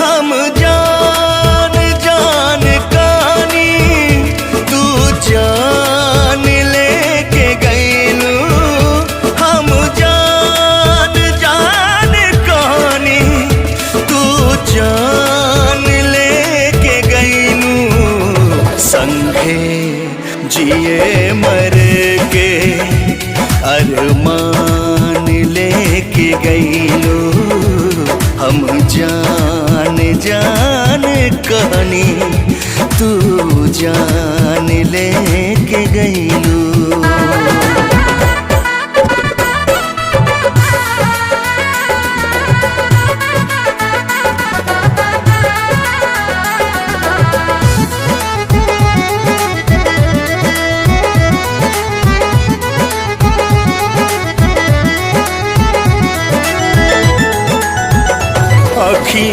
हम जान जान कानी तू जान लेके गईलू। हम जान जान कानी तू जान लेके गईलू। संगे जिए मर के अरमान लेके गईलू। हम जान जान कहनी तू जान लेके गईलू।